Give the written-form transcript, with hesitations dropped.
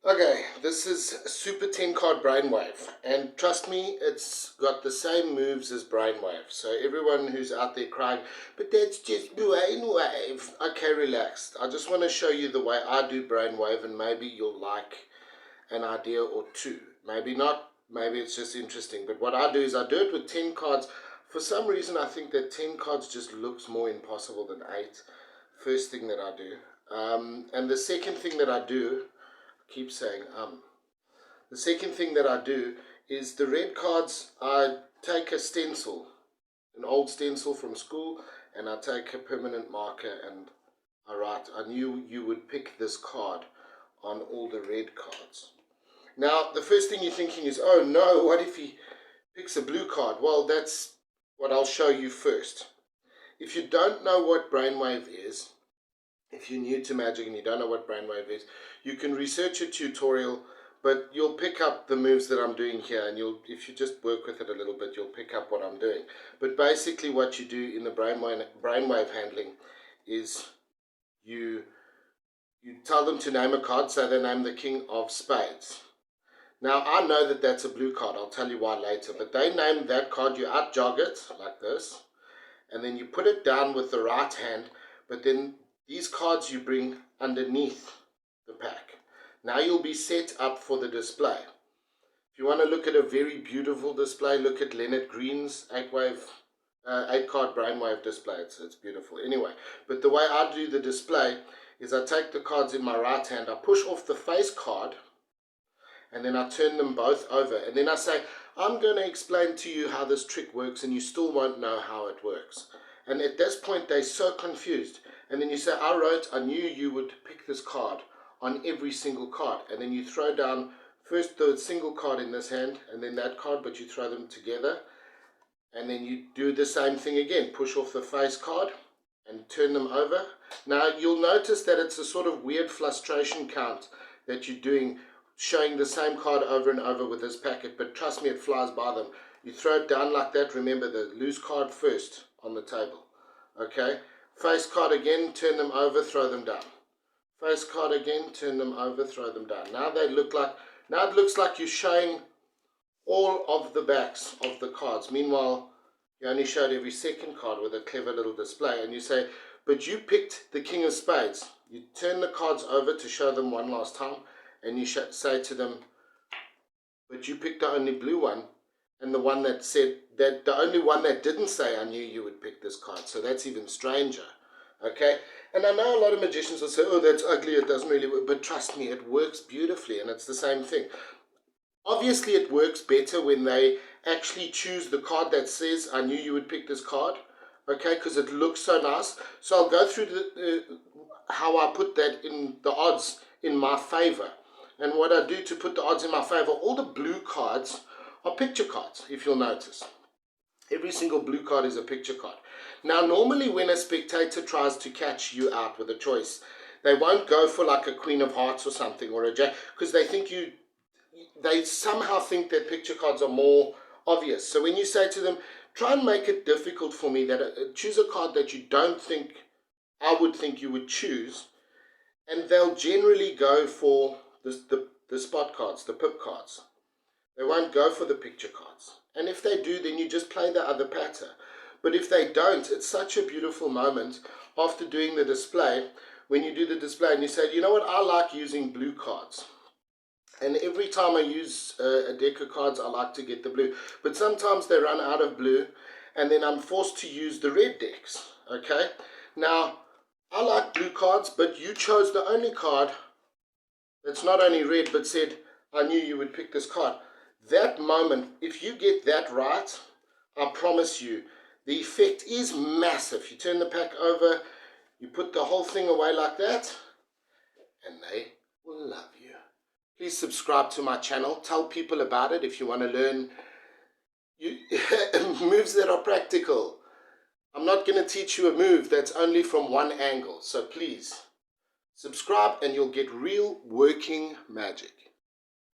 Okay, this is Super 10 Card Brainwave, and trust me, it's got the same moves as Brainwave. So everyone who's out there crying, but that's just Brainwave. Okay, relax. I just want to show you the way I do Brainwave, and maybe you'll like an idea or two. Maybe not, maybe it's just interesting. But what I do is I do it with 10 cards. For some reason, I think that 10 cards just looks more impossible than 8. First thing that I do. And the second thing that I do, keep saying the second thing that I do is the red cards, I take a stencil, an old stencil from school, and I take a permanent marker and I write, I knew you would pick this card on all the red cards. Now the first thing you're thinking is, oh no, what if he picks a blue card? Well, that's what I'll show you first. If you don't know what Brainwave is, if you're new to magic and you don't know what Brainwave is, you can research a tutorial, but you'll pick up the moves that I'm doing here, and if you just work with it a little bit, you'll pick up what I'm doing. But basically what you do in the brainwave handling is you tell them to name a card, so they name the King of Spades. Now I know that that's a blue card, I'll tell you why later, but they name that card, you out jog it like this, and then you put it down with the right hand, but then these cards you bring underneath the pack. Now you'll be set up for the display. If you want to look at a very beautiful display, look at Leonard Green's 8-card Brainwave display. It's beautiful. Anyway, but the way I do the display is I take the cards in my right hand, I push off the face card, and then I turn them both over. And then I say, I'm going to explain to you how this trick works, and you still won't know how it works. And at this point, they're so confused. And then you say, I knew you would pick this card on every single card. And then you throw down first the single card in this hand, and then that card, but you throw them together. And then you do the same thing again. Push off the face card and turn them over. Now, you'll notice that it's a sort of weird frustration count that you're doing, showing the same card over and over with this packet. But trust me, it flies by them. You throw it down like that. Remember, the loose card first on the table. Okay? Face card again, turn them over, throw them down. Face card again, turn them over, throw them down. Now it looks like you're showing all of the backs of the cards. Meanwhile, you only showed every second card with a clever little display. And you say, but you picked the King of Spades. You turn the cards over to show them one last time. And you say to them, but you picked the only blue one. And the one that said, that the only one that didn't say, I knew you would pick this card. So that's even stranger. Okay? And I know a lot of magicians will say, oh, that's ugly, it doesn't really work. But trust me, it works beautifully, and it's the same thing. Obviously, it works better when they actually choose the card that says, I knew you would pick this card. Okay? Because it looks so nice. So I'll go through how I put that in the odds in my favor. And what I do to put the odds in my favor, all the blue cards are picture cards, if you'll notice. Every single blue card is a picture card. Now, normally when a spectator tries to catch you out with a choice, they won't go for like a Queen of Hearts or something, or a Jack, because they somehow think that picture cards are more obvious. So when you say to them, try and make it difficult for me, choose a card that you don't think I would think you would choose, and they'll generally go for the spot cards, the pip cards. They won't go for the picture cards. And if they do, then you just play the other patter. But if they don't, it's such a beautiful moment after doing the display, when you do the display and you say, you know what, I like using blue cards. And every time I use a deck of cards, I like to get the blue. But sometimes they run out of blue, and then I'm forced to use the red decks. Okay? Now, I like blue cards, but you chose the only card that's not only red, but said, I knew you would pick this card. That moment, if you get that right, I promise you, the effect is massive. You turn the pack over, you put the whole thing away like that, and they will love you. Please subscribe to my channel. Tell people about it if you want to learn moves that are practical. I'm not going to teach you a move that's only from one angle. So please, subscribe and you'll get real working magic.